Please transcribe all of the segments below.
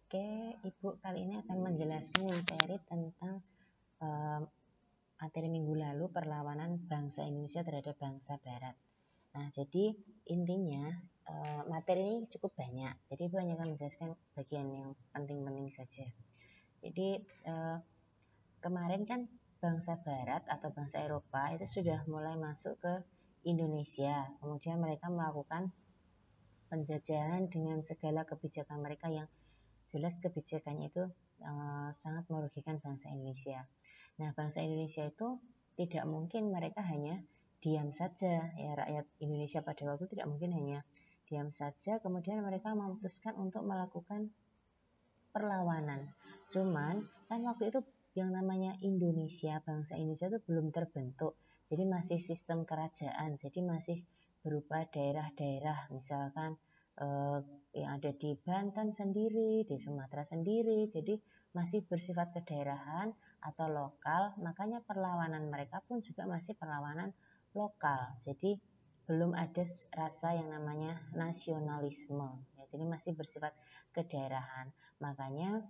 Oke, Ibu kali ini akan menjelaskan materi tentang materi minggu lalu, perlawanan bangsa Indonesia terhadap bangsa Barat. Nah, jadi intinya materi ini cukup banyak. Jadi Ibu hanya akan menjelaskan bagian yang penting-penting saja. Jadi kemarin kan bangsa Barat atau bangsa Eropa itu sudah mulai masuk ke Indonesia. Kemudian mereka melakukan penjajahan dengan segala kebijakan mereka yang jelas kebijakannya itu sangat merugikan bangsa Indonesia. Nah, bangsa Indonesia itu tidak mungkin mereka hanya diam saja, ya, rakyat Indonesia pada waktu tidak mungkin hanya diam saja, kemudian mereka memutuskan untuk melakukan perlawanan. Cuman kan waktu itu yang namanya Indonesia, bangsa Indonesia itu belum terbentuk, jadi masih sistem kerajaan, jadi masih berupa daerah-daerah, misalkan yang ada di Banten sendiri, di Sumatera sendiri, jadi masih bersifat kedaerahan atau lokal, makanya perlawanan mereka pun juga masih perlawanan lokal, jadi belum ada rasa yang namanya nasionalisme, ya, jadi masih bersifat kedaerahan. Makanya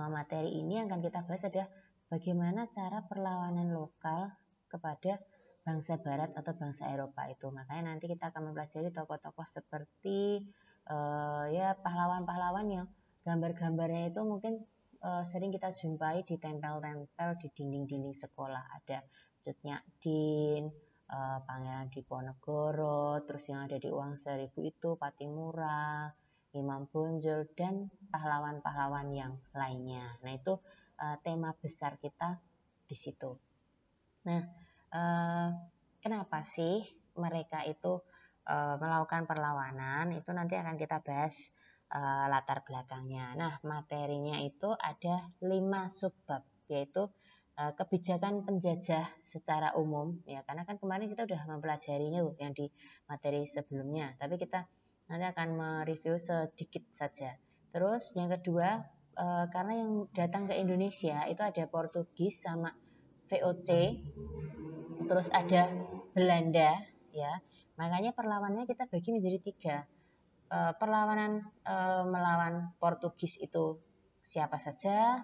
materi ini yang akan kita bahas adalah bagaimana cara perlawanan lokal kepada bangsa Barat atau bangsa Eropa itu. Makanya nanti kita akan mempelajari tokoh-tokoh seperti ya pahlawan-pahlawan yang gambar-gambarnya itu mungkin sering kita jumpai di tempel-tempel di dinding-dinding sekolah. Ada Cut Nyak-Din, Pangeran Diponegoro, terus yang ada di Uang Seribu itu Patimura, Imam Bonjol, dan pahlawan-pahlawan yang lainnya. Nah, itu tema besar kita di situ. Nah, kenapa sih mereka itu melakukan perlawanan? Itu nanti akan kita bahas latar belakangnya. Nah, materinya itu ada 5 subbab, yaitu kebijakan penjajah secara umum, ya, karena kan kemarin kita udah mempelajarinya yang di materi sebelumnya, tapi kita nanti akan mereview sedikit saja. Terus yang kedua, karena yang datang ke Indonesia itu ada Portugis sama VOC, terus ada Belanda, ya. Makanya perlawanannya kita bagi menjadi 3. Perlawanan melawan Portugis itu siapa saja,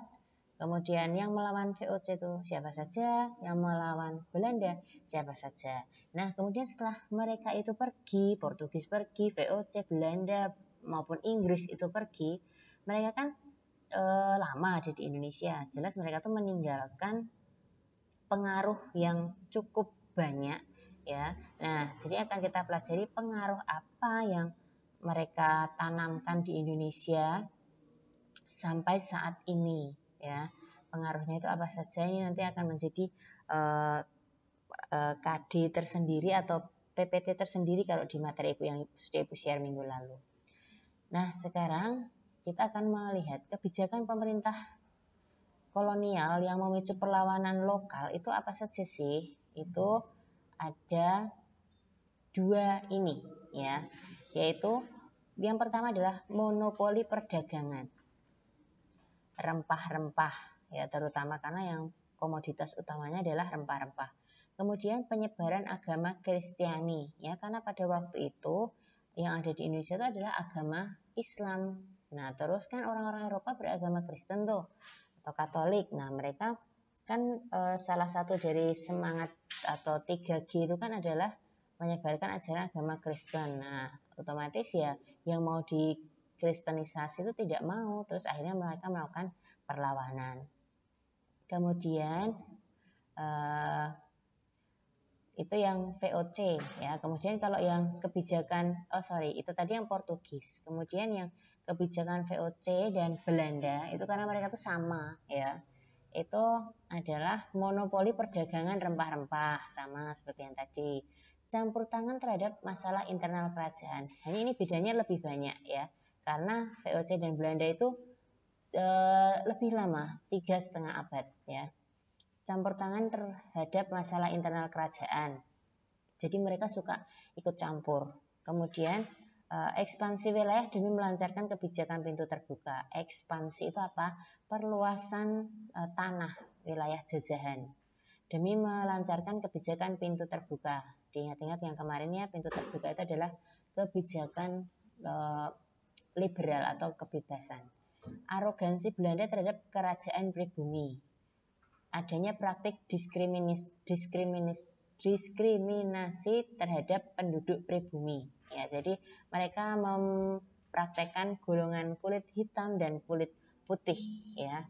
kemudian yang melawan VOC itu siapa saja, yang melawan Belanda siapa saja. Nah, kemudian setelah mereka itu pergi, Portugis pergi, VOC, Belanda maupun Inggris itu pergi, mereka kan lama ada di Indonesia. Jelas mereka tuh meninggalkan pengaruh yang cukup banyak, ya. Nah, jadi akan kita pelajari pengaruh apa yang mereka tanamkan di Indonesia sampai saat ini, ya. Pengaruhnya itu apa saja, ini nanti akan menjadi KD tersendiri atau PPT tersendiri kalau di materi Ibu yang sudah Ibu share minggu lalu. Nah, sekarang kita akan melihat kebijakan pemerintah kolonial yang memicu perlawanan lokal itu apa saja sih? Itu ada 2 ini, ya, yaitu yang pertama adalah monopoli perdagangan rempah-rempah, ya, terutama karena yang komoditas utamanya adalah rempah-rempah. Kemudian penyebaran agama Kristiani, ya, karena pada waktu itu yang ada di Indonesia itu adalah agama Islam. Nah, terus kan orang-orang Eropa beragama Kristen tuh atau Katolik. Nah, mereka kan salah satu dari semangat atau 3G itu kan adalah menyebarkan ajaran agama Kristen. Nah, otomatis ya yang mau dikristenisasi itu tidak mau, terus akhirnya mereka melakukan perlawanan. Kemudian itu yang VOC, ya. Kemudian kalau yang kebijakan itu tadi yang Portugis. Kemudian yang kebijakan VOC dan Belanda itu karena mereka itu sama, ya. Itu adalah monopoli perdagangan rempah-rempah, sama seperti yang tadi. Campur tangan terhadap masalah internal kerajaan. Hanya ini bedanya lebih banyak, ya. Karena VOC dan Belanda itu lebih lama, 3,5 abad, ya. Campur tangan terhadap masalah internal kerajaan. Jadi mereka suka ikut campur. Kemudian ekspansi wilayah demi melancarkan kebijakan pintu terbuka. Ekspansi itu apa? Perluasan tanah wilayah jajahan demi melancarkan kebijakan pintu terbuka. Diingat-ingat yang kemarin ya, pintu terbuka itu adalah kebijakan liberal atau kebebasan. arogansi Belanda terhadap kerajaan pribumi. Adanya praktik diskriminasi terhadap penduduk pribumi. Ya, jadi mereka mempraktekkan golongan kulit hitam dan kulit putih, ya,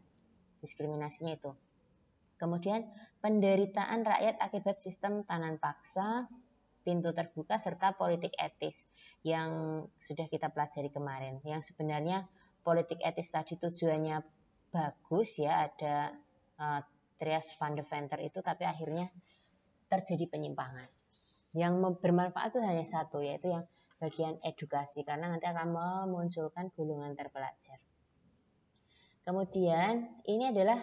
diskriminasinya itu. Kemudian penderitaan rakyat akibat sistem tanan paksa, pintu terbuka, serta politik etis yang sudah kita pelajari kemarin. Yang sebenarnya politik etis tadi tujuannya bagus, ya, ada Trias van de Venter itu, tapi akhirnya terjadi penyimpangan. Yang bermanfaat itu hanya satu, yaitu yang bagian edukasi, karena nanti akan memunculkan golongan terpelajar. Kemudian ini adalah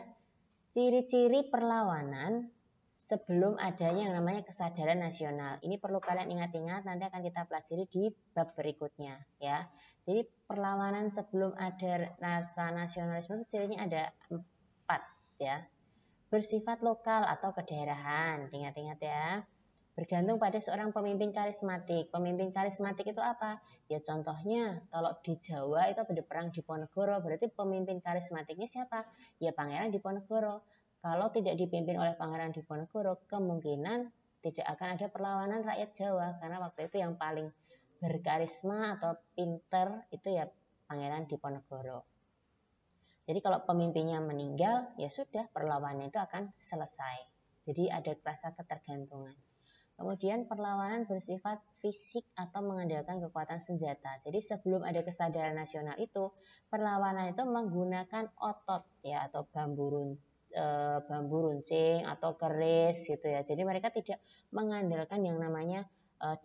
ciri-ciri perlawanan sebelum adanya yang namanya kesadaran nasional. Ini perlu kalian ingat-ingat, nanti akan kita pelajari di bab berikutnya, ya. Jadi perlawanan sebelum ada rasa nasionalisme itu cirinya ada 4, ya. Bersifat lokal atau kedaerahan, ingat-ingat ya. Bergantung pada seorang pemimpin karismatik. Pemimpin karismatik itu apa? Ya contohnya kalau di Jawa itu ada perang Diponegoro, berarti pemimpin karismatiknya siapa? Ya Pangeran Diponegoro. Kalau tidak dipimpin oleh Pangeran Diponegoro, kemungkinan tidak akan ada perlawanan rakyat Jawa, karena waktu itu yang paling berkarisma atau pinter itu ya Pangeran Diponegoro. Jadi kalau pemimpinnya meninggal, ya sudah, perlawanan itu akan selesai. Jadi ada rasa ketergantungan. Kemudian perlawanan bersifat fisik atau mengandalkan kekuatan senjata. Jadi sebelum ada kesadaran nasional itu, perlawanan itu menggunakan otot, ya, atau bambu runcing atau keris gitu ya. Jadi mereka tidak mengandalkan yang namanya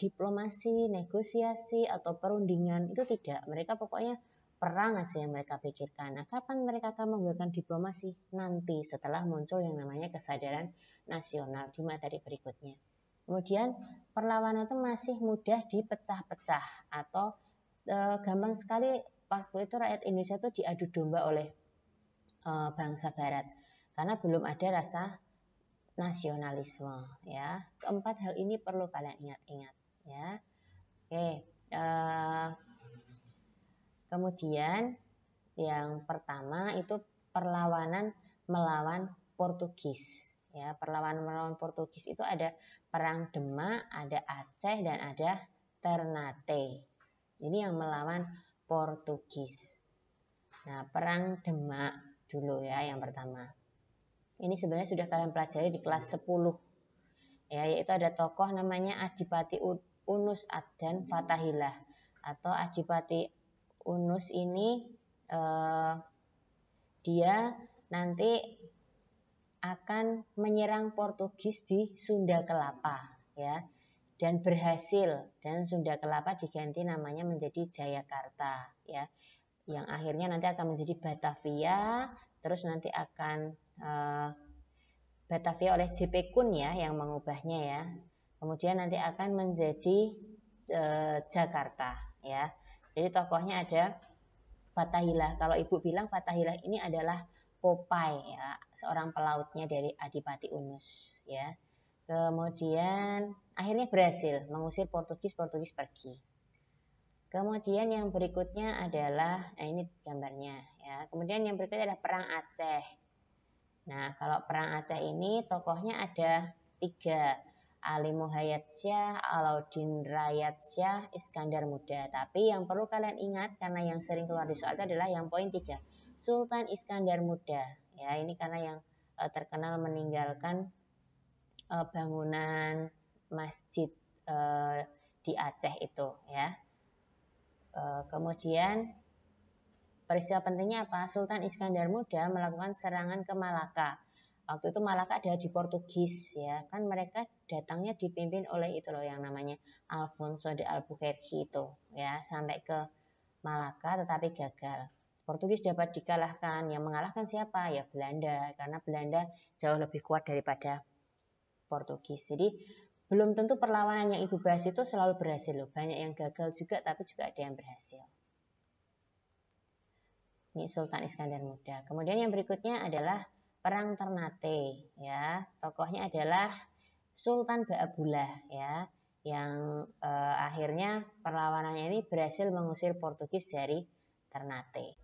diplomasi, negosiasi atau perundingan, itu tidak. Mereka pokoknya perang aja yang mereka pikirkan. Nah, kapan mereka akan menggunakan diplomasi? Nanti setelah muncul yang namanya kesadaran nasional di materi berikutnya. Kemudian perlawanan itu masih mudah dipecah-pecah atau gampang sekali waktu itu rakyat Indonesia itu diadu domba oleh bangsa Barat karena belum ada rasa nasionalisme, ya. Keempat hal ini perlu kalian ingat-ingat, ya. Oke, kemudian yang pertama itu perlawanan melawan Portugis. Ya, perlawanan melawan Portugis itu ada Perang Demak, ada Aceh, dan ada Ternate. Ini yang melawan Portugis. Nah, Perang Demak dulu ya yang pertama. Ini sebenarnya sudah kalian pelajari di kelas 10. Ya, yaitu ada tokoh namanya Adipati Unus dan Fathahilah. Atau Adipati Unus ini dia nanti akan menyerang Portugis di Sunda Kelapa, ya, dan berhasil, dan Sunda Kelapa diganti namanya menjadi Jayakarta, ya, yang akhirnya nanti akan menjadi Batavia, terus nanti akan Batavia oleh J.P. Kuhn ya yang mengubahnya ya, kemudian nanti akan menjadi Jakarta, ya. Jadi tokohnya ada Fathahilah. Kalau ibu bilang Fathahilah ini adalah Popeye, ya, seorang pelautnya dari Adipati Unus, ya. Kemudian akhirnya berhasil mengusir Portugis pergi. Kemudian yang berikutnya adalah, ini gambarnya, ya. Kemudian yang berikutnya adalah Perang Aceh. Nah, kalau Perang Aceh ini tokohnya ada 3. Ali Muhayyad Syah, Alauddin Rayad Syah, Iskandar Muda. Tapi yang perlu kalian ingat karena yang sering keluar di soal itu adalah yang poin 3. Sultan Iskandar Muda. Ya, ini karena yang terkenal meninggalkan bangunan masjid di Aceh itu, ya. Kemudian peristiwa pentingnya apa? Sultan Iskandar Muda melakukan serangan ke Malaka. Waktu itu Malaka ada di Portugis, ya, kan mereka datangnya dipimpin oleh itu loh yang namanya Alfonso de Albuquerque itu, ya, sampai ke Malaka tetapi gagal. Portugis dapat dikalahkan. Yang mengalahkan siapa? Ya Belanda, karena Belanda jauh lebih kuat daripada Portugis. Jadi belum tentu perlawanan yang ibu bahas itu selalu berhasil loh. Banyak yang gagal juga, tapi juga ada yang berhasil. Ini Sultan Iskandar Muda. Kemudian yang berikutnya adalah Perang Ternate, ya. Tokohnya adalah Sultan Baabullah, ya, yang akhirnya perlawanannya ini berhasil mengusir Portugis dari Ternate.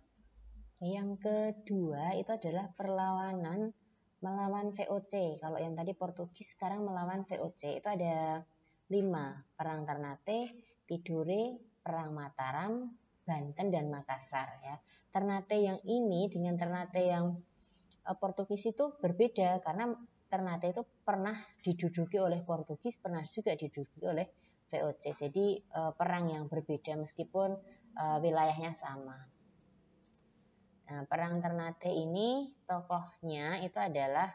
Yang kedua itu adalah perlawanan melawan VOC. Kalau yang tadi Portugis, sekarang melawan VOC. Itu ada 5. Perang Ternate, Tidore, Perang Mataram, Banten, dan Makassar. Ya. Ternate yang ini dengan Ternate yang Portugis itu berbeda, karena Ternate itu pernah diduduki oleh Portugis, pernah juga diduduki oleh VOC. Jadi perang yang berbeda meskipun wilayahnya sama. Nah, perang Ternate ini tokohnya itu adalah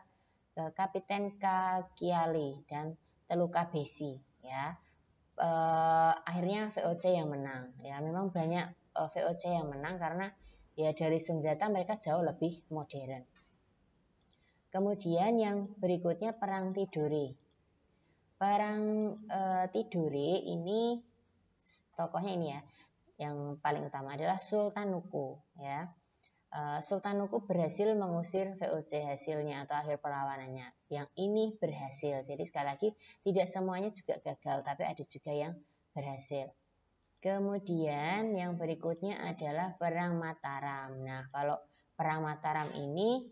Kapiten Kakiali dan Teluka Besi, ya. Akhirnya VOC yang menang, ya. Memang banyak VOC yang menang karena ya dari senjata mereka jauh lebih modern. Kemudian yang berikutnya perang Tidore. Perang Tidore ini tokohnya ini ya, yang paling utama adalah Sultan Nuku, ya. Sultan Nuku berhasil mengusir VOC hasilnya atau akhir perlawanannya. Yang ini berhasil. Jadi sekali lagi tidak semuanya juga gagal, tapi ada juga yang berhasil. Kemudian yang berikutnya adalah Perang Mataram. Nah, kalau Perang Mataram ini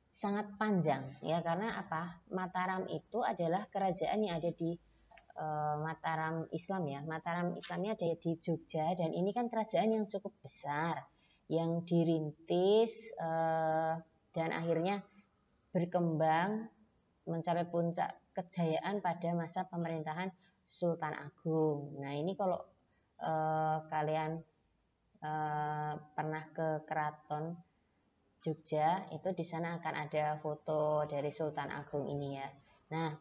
sangat panjang ya, karena Mataram itu adalah kerajaan yang ada di Mataram Islam ya. Mataram Islamnya ada di Jogja, dan ini kan kerajaan yang cukup besar yang dirintis dan akhirnya berkembang mencapai puncak kejayaan pada masa pemerintahan Sultan Agung. Nah, ini kalau kalian pernah ke Keraton Jogja, itu di sana akan ada foto dari Sultan Agung ini ya. Nah,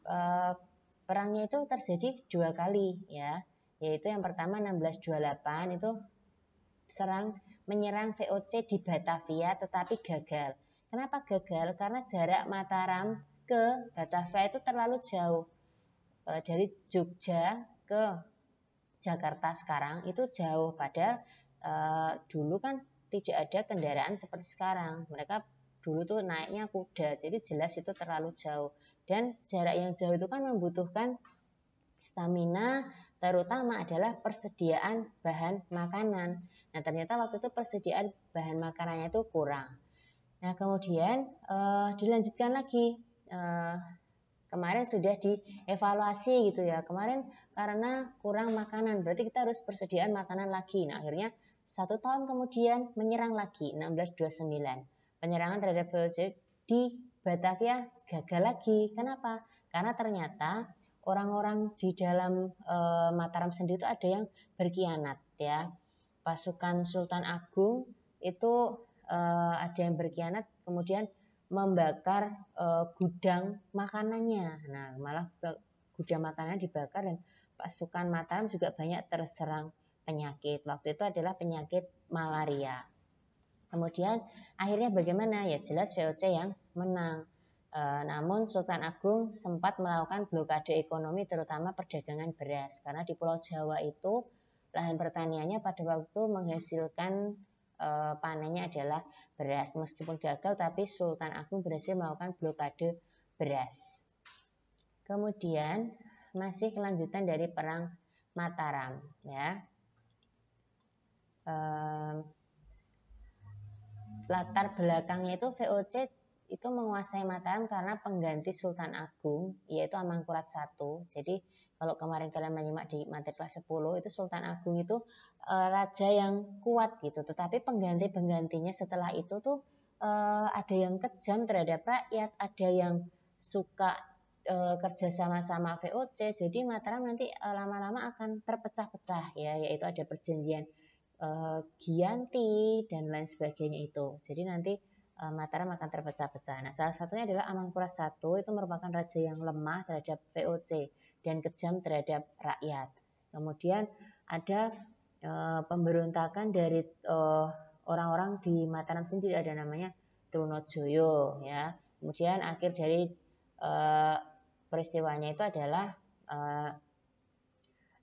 perangnya itu terjadi 2 kali ya, yaitu yang pertama 1628 itu menyerang VOC di Batavia tetapi gagal. Kenapa gagal? Karena jarak Mataram ke Batavia itu terlalu jauh. Dari Jogja ke Jakarta sekarang itu jauh, padahal dulu kan tidak ada kendaraan seperti sekarang. Mereka dulu tuh naiknya kuda, jadi jelas itu terlalu jauh. Dan jarak yang jauh itu kan membutuhkan stamina, terutama adalah persediaan bahan makanan. Nah, ternyata waktu itu persediaan bahan makanannya itu kurang. Nah, kemudian dilanjutkan lagi. Kemarin sudah dievaluasi gitu ya. Kemarin karena kurang makanan, berarti kita harus persediaan makanan lagi. Nah, akhirnya 1 tahun kemudian menyerang lagi, 1629. Penyerangan terhadap VOC di Batavia gagal lagi. Kenapa? Karena ternyata orang-orang di dalam Mataram sendiri itu ada yang berkhianat ya. Pasukan Sultan Agung itu ada yang berkhianat, kemudian membakar gudang makanannya. Nah, malah gudang makanan dibakar, dan pasukan Mataram juga banyak terserang penyakit. Waktu itu adalah penyakit malaria. Kemudian akhirnya bagaimana? Ya jelas VOC yang menang. Namun Sultan Agung sempat melakukan blokade ekonomi, terutama perdagangan beras, karena di Pulau Jawa itu lahan pertaniannya pada waktu menghasilkan panennya adalah beras. Meskipun gagal, tapi Sultan Agung berhasil melakukan blokade beras. Kemudian masih kelanjutan dari perang Mataram ya. Latar belakangnya itu VOC itu menguasai Mataram karena pengganti Sultan Agung yaitu Amangkurat I. Jadi kalau kemarin kalian menyimak di materi kelas 10 itu Sultan Agung itu raja yang kuat gitu, tetapi penggantinya setelah itu tuh ada yang kejam terhadap rakyat, ada yang suka kerja sama-sama VOC. Jadi Mataram nanti lama-lama akan terpecah-pecah ya, yaitu ada perjanjian Giyanti dan lain sebagainya itu. Jadi nanti Mataram akan terpecah-pecah. Nah, salah satunya adalah Amangkurat I itu merupakan raja yang lemah terhadap VOC dan kejam terhadap rakyat. Kemudian ada pemberontakan dari orang-orang di Mataram sendiri, ada namanya Trunojoyo ya. Kemudian akhir dari peristiwanya itu adalah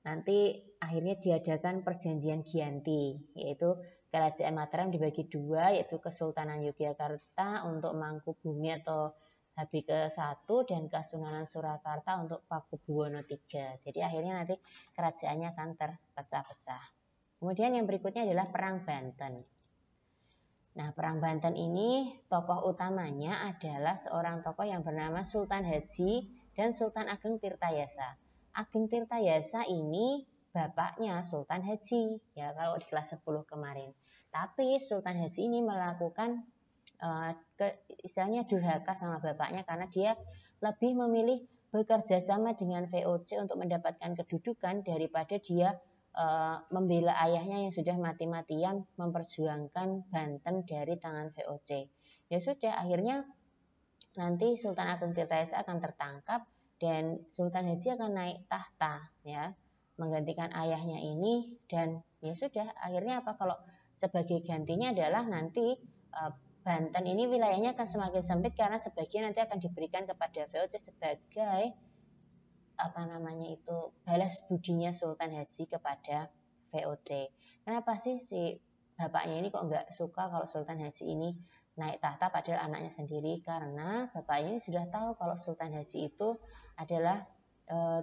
nanti akhirnya diadakan perjanjian Giyanti, yaitu kerajaan Mataram dibagi 2, yaitu Kesultanan Yogyakarta untuk Mangkubumi atau Habis ke-1 dan Kasunanan Surakarta untuk Pakubuwono III. Jadi akhirnya nanti kerajaannya akan terpecah-pecah. Kemudian yang berikutnya adalah Perang Banten. Nah, Perang Banten ini tokoh utamanya adalah seorang tokoh yang bernama Sultan Haji dan Sultan Ageng Tirtayasa. Ageng Tirtayasa ini bapaknya Sultan Haji, ya kalau di kelas 10 kemarin. Tapi Sultan Haji ini melakukan istilahnya durhaka sama bapaknya karena dia lebih memilih bekerja sama dengan VOC untuk mendapatkan kedudukan daripada dia membela ayahnya yang sudah mati-matian memperjuangkan Banten dari tangan VOC. Ya sudah, akhirnya nanti Sultan Ageng Tirtayasa akan tertangkap dan Sultan Haji akan naik tahta, ya, menggantikan ayahnya ini. Dan ya sudah, akhirnya apa, kalau sebagai gantinya adalah nanti Banten ini wilayahnya akan semakin sempit karena sebagian nanti akan diberikan kepada VOC sebagai balas budinya Sultan Haji kepada VOC. Kenapa sih si bapaknya ini kok nggak suka kalau Sultan Haji ini naik tahta padahal anaknya sendiri? Karena bapaknya ini sudah tahu kalau Sultan Haji itu adalah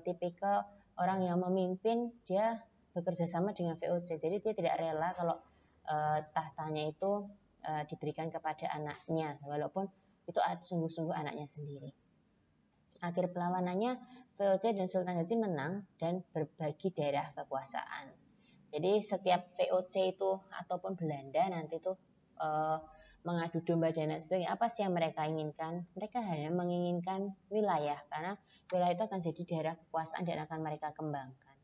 tipikal orang yang memimpin, dia bekerja sama dengan VOC. Jadi dia tidak rela kalau tahtanya itu diberikan kepada anaknya, walaupun itu sungguh-sungguh anaknya sendiri. Akhir perlawanannya VOC dan Sultan Haji menang dan berbagi daerah kekuasaan. Jadi setiap VOC itu ataupun Belanda nanti itu mengadu domba dan lain sebagainya. Apa sih yang mereka inginkan? Mereka hanya menginginkan wilayah, karena wilayah itu akan jadi daerah kekuasaan dan akan mereka kembangkan.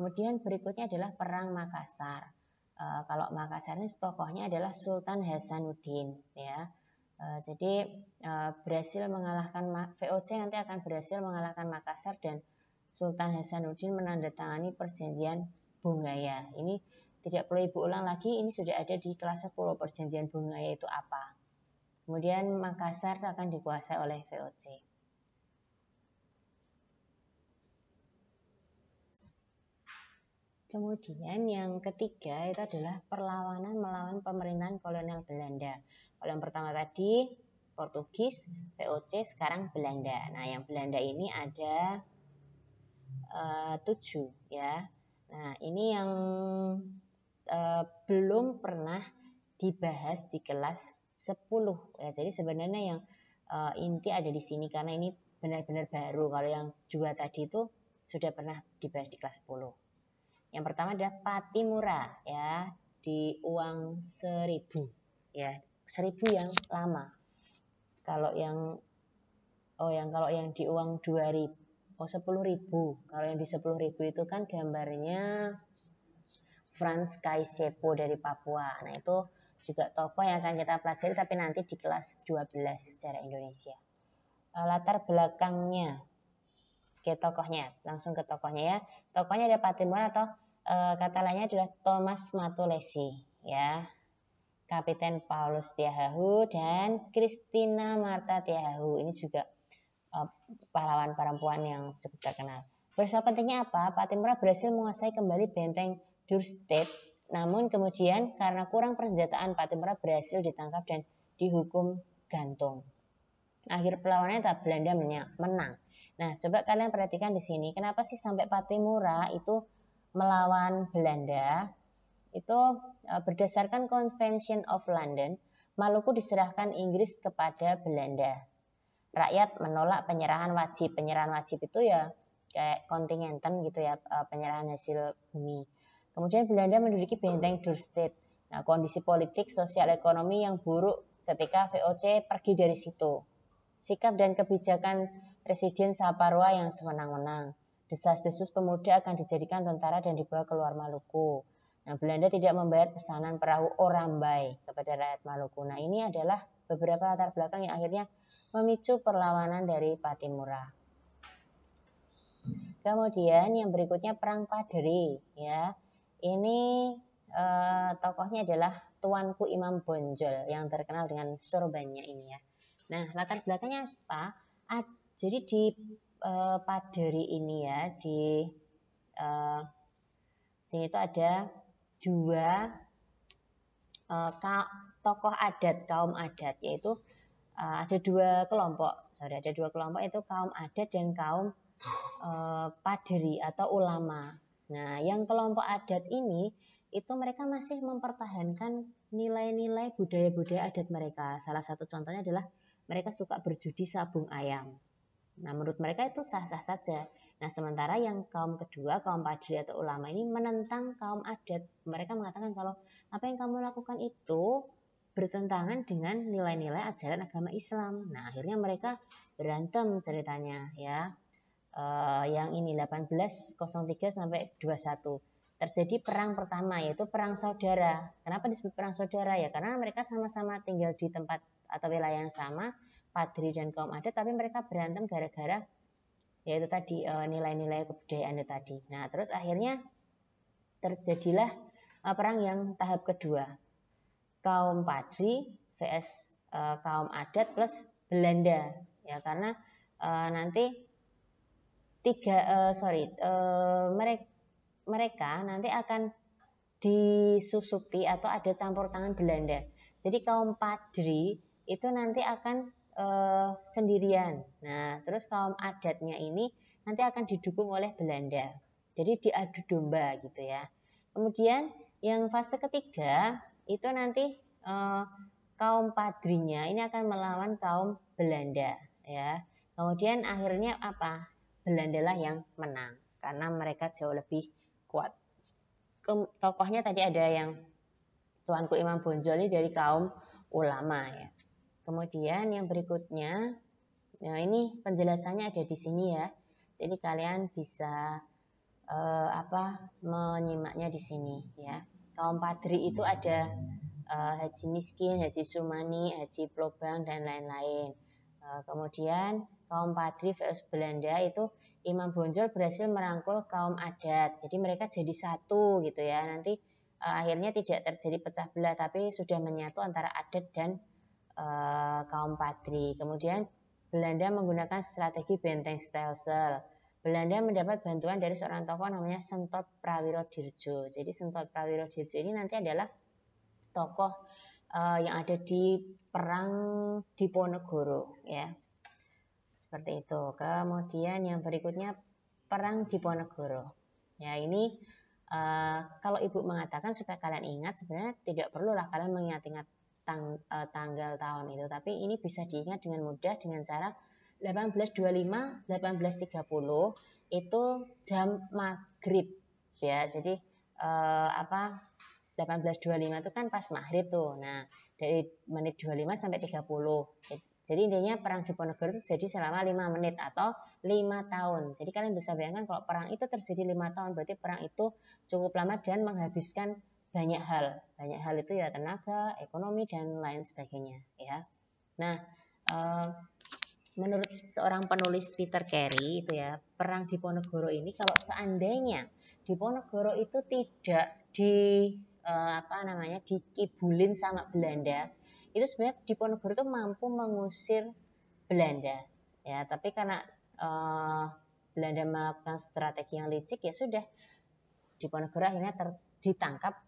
Kemudian berikutnya adalah Perang Makassar. Kalau Makassar ini tokohnya adalah Sultan Hasanuddin, ya. Jadi berhasil mengalahkan VOC, nanti akan berhasil mengalahkan Makassar dan Sultan Hasanuddin menandatangani perjanjian Bungaya. Ini tidak perlu ibu ulang lagi, ini sudah ada di kelas 10 perjanjian Bungaya itu apa. Kemudian Makassar akan dikuasai oleh VOC. Kemudian yang ketiga itu adalah perlawanan melawan pemerintahan kolonial Belanda. Kalau yang pertama tadi Portugis, VOC, sekarang Belanda. Nah, yang Belanda ini ada 7, ya. Nah, ini yang belum pernah dibahas di kelas 10, ya. Jadi sebenarnya yang inti ada di sini karena ini benar-benar baru. Kalau yang 2 tadi itu sudah pernah dibahas di kelas 10. Yang pertama adalah Patimura, ya, di uang 1000, ya, 1000 yang lama. Kalau yang di uang 2000, 10.000. Kalau yang di 10.000 itu kan gambarnya Frans Kaisepo dari Papua. Nah, itu juga tokoh yang akan kita pelajari tapi nanti di kelas 12 sejarah Indonesia. Latar belakangnya, langsung ke tokohnya, ya. Tokohnya ada Patimura atau kata lainnya adalah Thomas Matulesi, ya, Kapiten Paulus Tiahahu dan Christina Marta Tiahahu. Ini juga pahlawan perempuan yang cukup terkenal. Bersama pentingnya apa? Patimura berhasil menguasai kembali benteng Dürrstedt, namun kemudian karena kurang persenjataan Patimura berhasil ditangkap dan dihukum gantung. Akhir perlawanan Belanda menang. Nah, coba kalian perhatikan di sini, kenapa sih sampai Patimura itu melawan Belanda? Itu berdasarkan Convention of London, Maluku diserahkan Inggris kepada Belanda. Rakyat menolak penyerahan wajib. Penyerahan wajib itu ya kayak kontingenten gitu, ya, penyerahan hasil bumi. Kemudian Belanda menduduki benteng Dürrstedt. Nah, kondisi politik, sosial, ekonomi yang buruk ketika VOC pergi dari situ. Sikap dan kebijakan Presiden Saparua yang sewenang-wenang. Desas-desus pemuda akan dijadikan tentara dan dibawa keluar Maluku. Nah, Belanda tidak membayar pesanan perahu Orambai kepada rakyat Maluku. Nah, ini adalah beberapa latar belakang yang akhirnya memicu perlawanan dari Patimura. Kemudian yang berikutnya Perang Paderi, ya. Ini tokohnya adalah Tuanku Imam Bonjol yang terkenal dengan sorbannya ini, ya. Nah, latar belakangnya apa? Jadi di Paderi ini, ya, di sini itu ada 2 tokoh adat, kaum adat, yaitu ada dua kelompok, ada dua kelompok itu kaum adat dan kaum padri atau ulama. Nah, yang kelompok adat ini itu mereka masih mempertahankan nilai-nilai budaya-budaya adat mereka. Salah satu contohnya adalah mereka suka berjudi sabung ayam. Nah, menurut mereka itu sah-sah saja. Nah, sementara yang kaum kedua, kaum padri atau ulama ini menentang kaum adat. Mereka mengatakan kalau apa yang kamu lakukan itu bertentangan dengan nilai-nilai ajaran agama Islam. Nah, akhirnya mereka berantem ceritanya ya. Yang ini 1803 sampai 21 terjadi perang pertama yaitu perang saudara. Kenapa disebut perang saudara ya? Karena mereka sama-sama tinggal di tempat atau wilayah yang sama, padri dan kaum adat, tapi mereka berantem gara-gara yaitu tadi nilai-nilai kebudayaan itu tadi. Nah, terus akhirnya terjadilah perang yang tahap kedua. Kaum padri vs kaum adat plus Belanda ya, karena nanti mereka nanti akan disusupi atau ada campur tangan Belanda. Jadi kaum padri itu nanti akan sendirian. Nah, terus kaum adatnya ini nanti akan didukung oleh Belanda. Jadi diadu domba gitu ya. Kemudian yang fase ketiga itu nanti kaum padrinya ini akan melawan kaum Belanda ya. Kemudian akhirnya apa? Belanda lah yang menang karena mereka jauh lebih kuat. Tokohnya tadi ada yang Tuanku Imam Bonjol ini dari kaum ulama ya. Kemudian yang berikutnya, nah ini penjelasannya ada di sini ya. Jadi kalian bisa menyimaknya di sini ya. Kaum padri itu ada Haji Miskin, Haji Sumani, Haji Plobang dan lain-lain. Kemudian kaum padri versus Belanda itu Imam Bonjol berhasil merangkul kaum adat. Jadi mereka jadi satu gitu ya. Nanti akhirnya tidak terjadi pecah belah tapi sudah menyatu antara adat dan kaum padri. Kemudian Belanda menggunakan strategi benteng stelsel. Belanda mendapat bantuan dari seorang tokoh namanya Sentot Prawirodirjo. Jadi Sentot Prawirodirjo ini nanti adalah tokoh yang ada di perang Diponegoro ya. Seperti itu. Kemudian yang berikutnya perang Diponegoro. Ya, ini kalau Ibu mengatakan supaya kalian ingat, sebenarnya tidak perlulah kalian mengingat-ingat tanggal tahun itu, tapi ini bisa diingat dengan mudah dengan cara 1825 1830 itu jam maghrib ya. Jadi 1825 itu kan pas maghrib tuh. Nah, dari menit 25 sampai 30. Jadi intinya perang Diponegoro itu jadi selama 5 menit atau 5 tahun. Jadi kalian bisa bayangkan kalau perang itu terjadi 5 tahun, berarti perang itu cukup lama dan menghabiskan banyak hal. Banyak hal itu ya tenaga, ekonomi dan lain sebagainya ya. Nah, menurut seorang penulis Peter Carey itu ya, perang Diponegoro ini kalau seandainya Diponegoro itu tidak dikibulin sama Belanda, itu sebenarnya Diponegoro itu mampu mengusir Belanda ya, tapi karena Belanda melakukan strategi yang licik ya sudah Diponegoro akhirnya tertangkap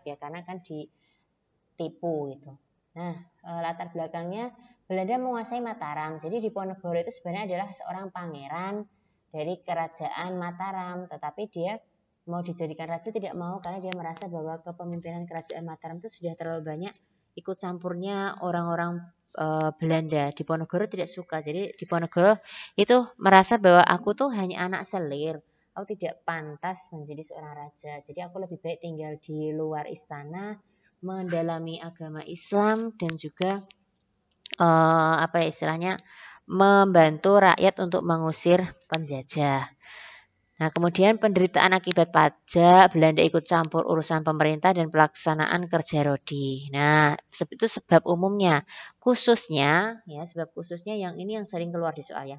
ya karena kan ditipu gitu. Nah, latar belakangnya Belanda menguasai Mataram. Jadi Diponegoro itu sebenarnya adalah seorang pangeran dari kerajaan Mataram, tetapi dia mau dijadikan raja tidak mau karena dia merasa bahwa kepemimpinan kerajaan Mataram itu sudah terlalu banyak ikut campurnya orang-orang Belanda. Diponegoro tidak suka. Jadi Diponegoro itu merasa bahwa aku tuh hanya anak selir. Aku tidak pantas menjadi seorang raja. Jadi aku lebih baik tinggal di luar istana, mendalami agama Islam dan juga membantu rakyat untuk mengusir penjajah. Nah, kemudian penderitaan akibat pajak, Belanda ikut campur urusan pemerintah dan pelaksanaan kerja rodi. Nah, itu sebab umumnya. Sebab khususnya yang ini yang sering keluar di soal ya.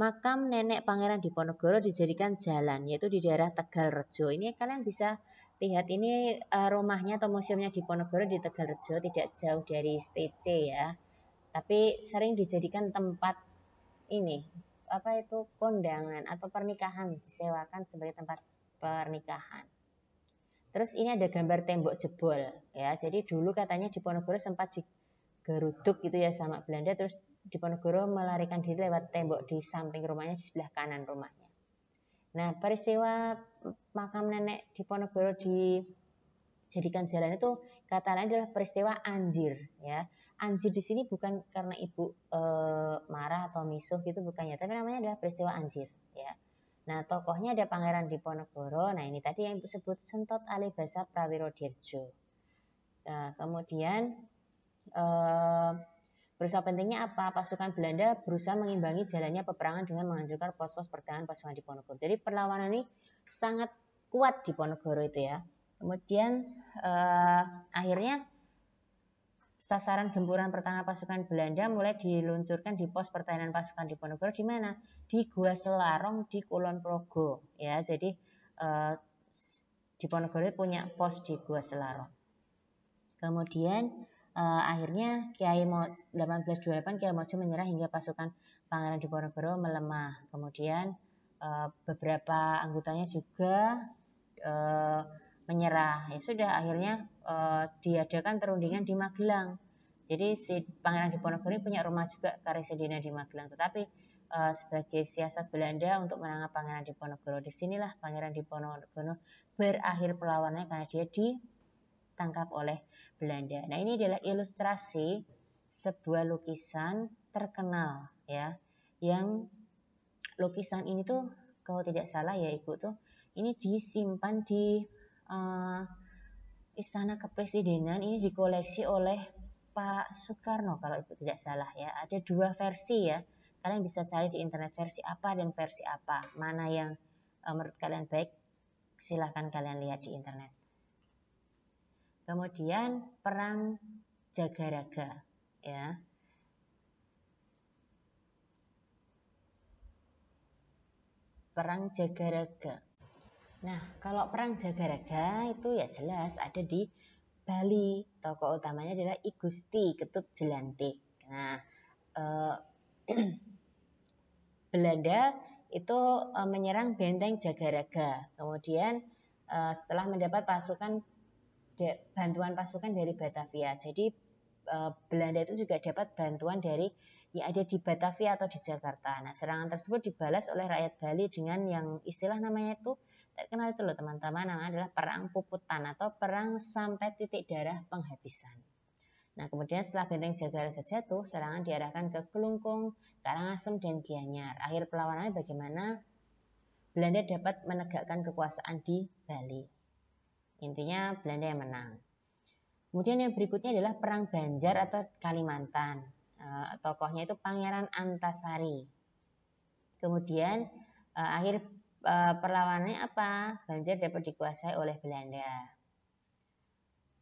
Makam nenek Pangeran Diponegoro dijadikan jalan, yaitu di daerah Tegalrejo. Ini kalian bisa lihat ini rumahnya atau museumnya Diponegoro di Tegalrejo, tidak jauh dari STC ya. Tapi sering dijadikan tempat ini kondangan atau pernikahan, disewakan sebagai tempat pernikahan. Terus ini ada gambar tembok jebol ya. Jadi dulu katanya Diponegoro sempat geruduk gitu ya sama Belanda, terus Diponegoro melarikan diri lewat tembok di samping rumahnya di sebelah kanan rumahnya. Nah, peristiwa makam nenek Diponegoro dijadikan jalan itu kata lain adalah peristiwa anjir ya. Anjir di sini bukan karena ibu marah atau misuh gitu bukannya, tapi namanya adalah peristiwa anjir ya. Nah, tokohnya ada Pangeran Diponegoro. Nah, ini tadi yang disebut Sentot Alibasa Prawirodirjo. Nah, kemudian berusaha pentingnya apa? Pasukan Belanda berusaha mengimbangi jalannya peperangan dengan menghancurkan pos-pos pertahanan pasukan Diponegoro. Jadi perlawanan ini sangat kuat di Diponegoro itu ya. Kemudian akhirnya sasaran gempuran pertahanan pasukan Belanda mulai diluncurkan di pos pertahanan pasukan Diponegoro di mana? Di Gua Selarong di Kulon Progo ya. Jadi Diponegoro punya pos di Gua Selarong. Kemudian akhirnya 1828 Kiai Mojo menyerah hingga pasukan Pangeran Diponegoro melemah. Kemudian beberapa anggotanya juga menyerah. Ya sudah, akhirnya diadakan perundingan di Magelang. Jadi si Pangeran Diponegoro punya rumah juga Karesidenan di Magelang. Tetapi sebagai siasat Belanda untuk menangkap Pangeran Diponegoro, disinilah Pangeran Diponegoro berakhir perlawanannya karena dia ditangkap oleh Belanda. Nah, ini adalah ilustrasi sebuah lukisan terkenal ya, yang lukisan ini tuh kalau tidak salah ya Ibu tuh ini disimpan di Istana Kepresidenan, ini dikoleksi oleh Pak Soekarno kalau Ibu tidak salah ya. Ada 2 versi ya. Kalian bisa cari di internet versi apa dan versi apa. Mana yang menurut kalian baik, silahkan kalian lihat di internet. Kemudian perang Jagaraga ya. Perang Jagaraga. Nah, kalau perang Jagaraga itu ya jelas ada di Bali. Tokoh utamanya adalah I Gusti Ketut Jelantik. Nah, Belanda itu menyerang benteng Jagaraga. Kemudian setelah mendapat bantuan pasukan dari Batavia. Jadi Belanda itu juga dapat bantuan dari yang ada di Batavia atau di Jakarta. Nah, serangan tersebut dibalas oleh rakyat Bali dengan yang istilah namanya itu terkenal itu loh teman-teman, namanya adalah perang puputan atau perang sampai titik darah penghabisan. Nah, kemudian setelah benteng Jagaraga jatuh, serangan diarahkan ke Kelungkung, Karangasem, dan Gianyar. Akhir perlawanannya bagaimana Belanda dapat menegakkan kekuasaan di Bali. Intinya Belanda yang menang. Kemudian yang berikutnya adalah Perang Banjar atau Kalimantan. Tokohnya itu Pangeran Antasari. Kemudian akhir perlawanannya apa? Banjar dapat dikuasai oleh Belanda.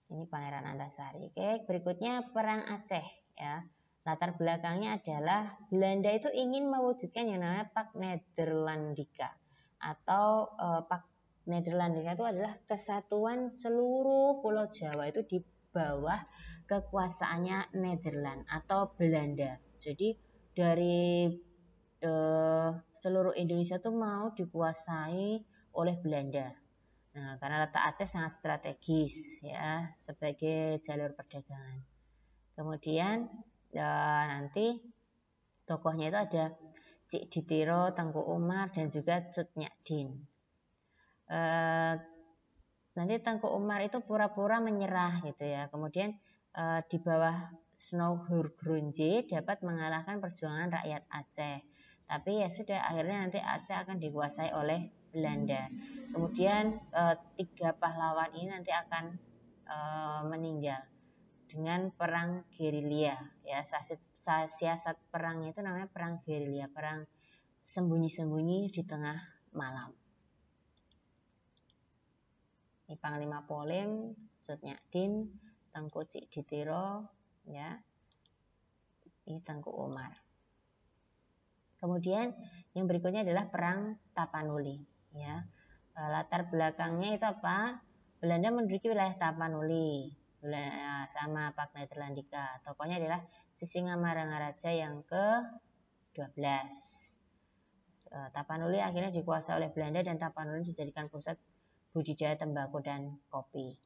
Ini Pangeran Antasari. Oke, berikutnya Perang Aceh ya. Latar belakangnya adalah Belanda itu ingin mewujudkan yang namanya Pak Nederlandika atau Pak Nederlandika itu adalah kesatuan seluruh Pulau Jawa itu di bawah kekuasaannya Nederland atau Belanda. Jadi dari seluruh Indonesia itu mau dikuasai oleh Belanda. Nah, karena letak Aceh sangat strategis ya sebagai jalur perdagangan. Kemudian nanti tokohnya itu ada Cik Ditiro, Tengku Umar dan juga Cut Nyadin. Nanti Tengku Umar itu pura-pura menyerah gitu ya. Kemudian di bawah Snow Hurgrunje dapat mengalahkan perjuangan rakyat Aceh. Tapi ya sudah, akhirnya nanti Aceh akan dikuasai oleh Belanda. Kemudian 3 pahlawan ini nanti akan meninggal dengan perang gerilya ya. Siasat perangnya itu namanya perang gerilya, perang sembunyi-sembunyi di tengah malam. Ini Panglima Polim, Cut Nyadin, Tengku Cik Ditiro ya. Ini Tengku Umar. Kemudian yang berikutnya adalah perang Tapanuli ya. Latar belakangnya itu apa? Belanda menduduki wilayah Tapanuli sama Pak Nederlandika. Tokohnya adalah Sisingamangaraja yang ke-12. Tapanuli akhirnya dikuasai oleh Belanda dan Tapanuli dijadikan pusat budidaya tembakau dan kopi.